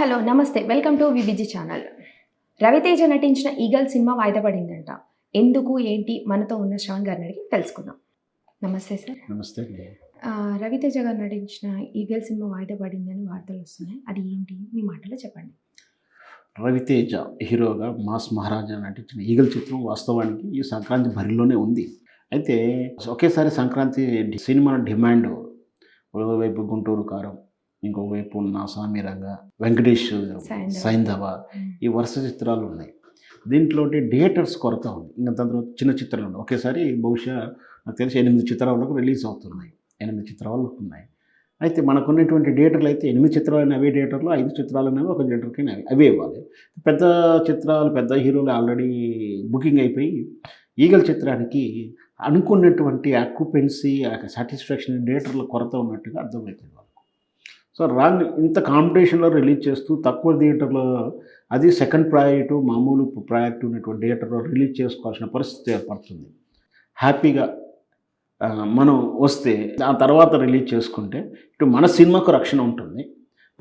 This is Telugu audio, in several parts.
హలో నమస్తే welcome to VBG channel. Ravi Teja నటించిన ఈగల్ సినిమా వాయిదా పడిందంట. ఎందుకు ఏంటి మనతో ఉన్న శ్రవణ్ గారిని అడిగి తెలుసుకుందాం. నమస్తే సార్. నమస్తే. రవితేజ గారు నటించిన ఈగల్ సినిమా వాయిదా పడిందని వార్తలు వస్తున్నాయి. అది ఏంటి మీ మాటలో చెప్పండి. రవితేజ హీరోగా మాస్ మహారాజా నటించిన ఈగల్ చిత్రం వాస్తవానికి ఈ సంక్రాంతి బరిలోనే ఉంది. అయితే ఒకేసారి సంక్రాంతి సినిమా డిమాండ్ ఒకవైపు గుంటూరు కారం, ఇంకోవైపు నా సామిరంగా, వెంకటేష్ సైంధవ, ఈ వరుస చిత్రాలు ఉన్నాయి. దీంట్లో థియేటర్స్ కొరత ఉంది. ఇంకా దాని తర్వాత చిన్న చిత్రాలు ఉన్నాయి. ఒకేసారి బహుశా నాకు తెలిసి 8 చిత్రాలకు రిలీజ్ అవుతున్నాయి. 8 చిత్రాలు ఉన్నాయి. అయితే మనకున్నటువంటి థియేటర్లు అయితే 8 చిత్రాలు అవే థియేటర్లు, 5 చిత్రాలు అనేవి ఒక థియేటర్కి అవే ఇవ్వాలి. పెద్ద చిత్రాలు, పెద్ద హీరోలు ఆల్రెడీ బుకింగ్ అయిపోయి ఈగల్ చిత్రానికి అనుకున్నటువంటి ఆక్యుపెన్సీ, సాటిస్ఫాక్షన్ థియేటర్ల కొరత ఉన్నట్టుగా అర్థమవుతుంది. సో ఇంత కాంపిటీషన్లో రిలీజ్ చేస్తూ తక్కువ థియేటర్లో, అది సెకండ్ ప్రయారిటీ, మామూలు ప్రయారిటీ ఉన్నటువంటి థియేటర్లో రిలీజ్ చేసుకోవాల్సిన పరిస్థితి ఏర్పడుతుంది. హ్యాపీగా మనం వస్తే ఆ తర్వాత రిలీజ్ చేసుకుంటే ఇటు మన సినిమాకు రక్షణ ఉంటుంది.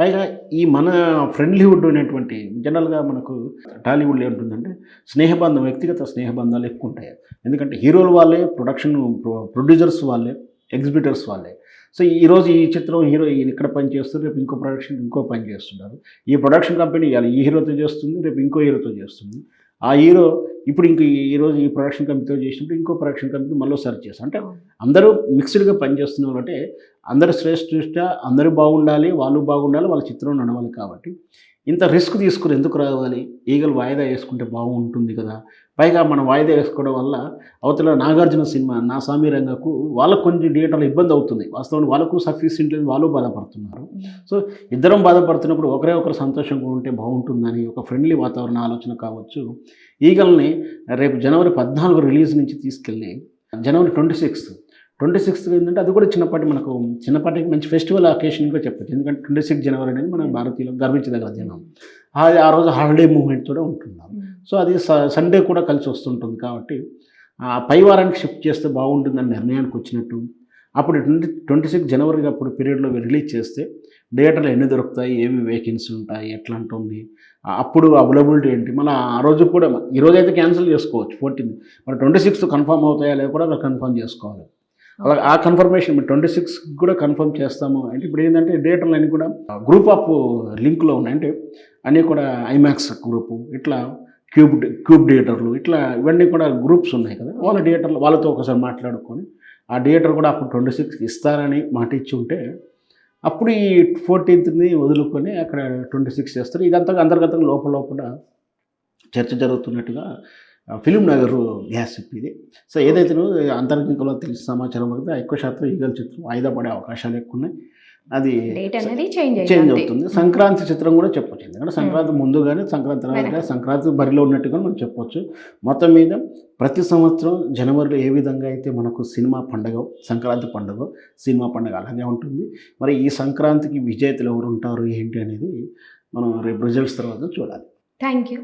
పైగా ఈ మన ఫ్రెండ్లీవుడ్ అనేటువంటి జనరల్గా మనకు టాలీవుడ్లో ఏముంటుందంటే స్నేహబంధం, వ్యక్తిగత స్నేహబంధాలు ఎక్కువ ఉంటాయి. ఎందుకంటే హీరోలు వాళ్ళే, ప్రొడ్యూసర్స్ వాళ్ళే, ఎగ్జిబిటర్స్ వాళ్ళే. సో ఈరోజు ఈ చిత్రం హీరో ఇక్కడ పని చేస్తారు, రేపు ఇంకో ప్రొడక్షన్ ఇంకో పని చేస్తున్నారు. ఈ ప్రొడక్షన్ కంపెనీ ఈ హీరోతో చేస్తుంది, రేపు ఇంకో హీరోతో చేస్తుంది. ఆ హీరో ఇప్పుడు ఈరోజు ఈ ప్రొడక్షన్ కంపెనీతో చేసినప్పుడు ఇంకో ప్రొడక్షన్ కంపెనీ మళ్ళీ సెర్చ్ చేస్తాం. అంటే అందరూ మిక్స్డ్గా పనిచేస్తున్నారు. అంటే అందరూ శ్రేష్ఠ, అందరూ బాగుండాలి, వాళ్ళు బాగుండాలి, వాళ్ళ చిత్రం నడవాలి. కాబట్టి ఇంత రిస్క్ తీసుకుని ఎందుకు రావాలి? ఈగలు వాయిదా వేసుకుంటే బాగుంటుంది కదా. పైగా మనం వాయిదా వేసుకోవడం వల్ల అవతల నాగార్జున సినిమా నా సామిరంగకు వాళ్ళకు కొంచెం థియేటర్లో ఇబ్బంది అవుతుంది. వాస్తవానికి వాళ్ళకు సఫిషియెంట్ లేదు, వాళ్ళు బాధపడుతున్నారు. సో ఇద్దరం బాధపడుతున్నప్పుడు ఒకరు సంతోషంగా ఉంటే బాగుంటుందని ఒక ఫ్రెండ్లీ వాతావరణ ఆలోచన కావచ్చు. ఈగల్ని రేపు జనవరి 14 రిలీజ్ నుంచి తీసుకెళ్ళి జనవరి 26 ఏంటంటే అది కూడా చిన్నపాటి మంచి ఫెస్టివల్ అకేషన్గా చెప్పచ్చు. ఎందుకంటే 26 జనవరి అనేది మన భారతీయులకు గర్వించదగ్గ దినం. ఆ రోజు హాలిడే మూమెంట్ కూడా ఉంటున్నాం. సో అది సండే కూడా కలిసి వస్తుంటుంది. కాబట్టి పై వారానికి షిఫ్ట్ చేస్తే బాగుంటుందని నిర్ణయానికి వచ్చినట్టు. అప్పుడు 26 జనవరికి అప్పుడు పీరియడ్లో రిలీజ్ చేస్తే థియేటర్లు ఎన్ని దొరుకుతాయి, ఏమి వేకెన్సీ ఉంటాయి, ఎట్లా ఉంటుంది, అప్పుడు అవైలబిలిటీ ఏంటి, మళ్ళీ ఆ రోజు కూడా ఈరోజు అయితే క్యాన్సిల్ చేసుకోవచ్చు 14, మరి 26 కన్ఫర్మ్ అవుతాయా లేదా కూడా కన్ఫర్మ్ చేసుకోవాలి. అలా ఆ కన్ఫర్మేషన్ 26 కూడా కన్ఫర్మ్ చేస్తాము అంటే ఇప్పుడు ఏంటంటే థియేటర్లు అన్నీ కూడా గ్రూప్ ఆఫ్ లింక్లో ఉన్నాయి. అంటే అన్నీ కూడా ఐమాక్స్ గ్రూపు, ఇట్లా క్యూబ్ థియేటర్లు, ఇట్లా ఇవన్నీ కూడా గ్రూప్స్ ఉన్నాయి కదా. వాళ్ళ థియేటర్లు వాళ్ళతో ఒకసారి మాట్లాడుకొని ఆ థియేటర్ కూడా అప్పుడు 26 ఇస్తారని మాట ఇచ్చి ఉంటే అప్పుడు ఈ 14ని వదులుకొని అక్కడ 26 చేస్తారు. ఇదంతా అంతర్గతంగా లోపల చర్చ జరుగుతున్నట్టుగా ఫిలిం నగర్ గ్యాసిప్ ఇది. సో ఏదైతే అంతర్గతంలో తెలిసిన సమాచారం అయితే ఎక్కువ శాతం ఈగల్ చిత్రం వాయిదా పడే అవకాశాలు ఎక్కువ ఉన్నాయి. అది చేంజ్ అవుతుంది. సంక్రాంతి చిత్రం కూడా చెప్పొచ్చు. ఎందుకంటే సంక్రాంతి ముందుగానే, సంక్రాంతి తర్వాత, సంక్రాంతి బరిలో ఉన్నట్టుగా మనం చెప్పొచ్చు. మొత్తం మీద ప్రతి సంవత్సరం జనవరిలో ఏ విధంగా అయితే మనకు సినిమా పండుగ, సంక్రాంతి పండుగ, సినిమా పండుగ అలాగే ఉంటుంది. మరి ఈ సంక్రాంతికి విజేతలు ఎవరు ఉంటారు ఏంటి అనేది మనం రేపు రిజల్ట్స్ తర్వాత చూడాలి. Thank you.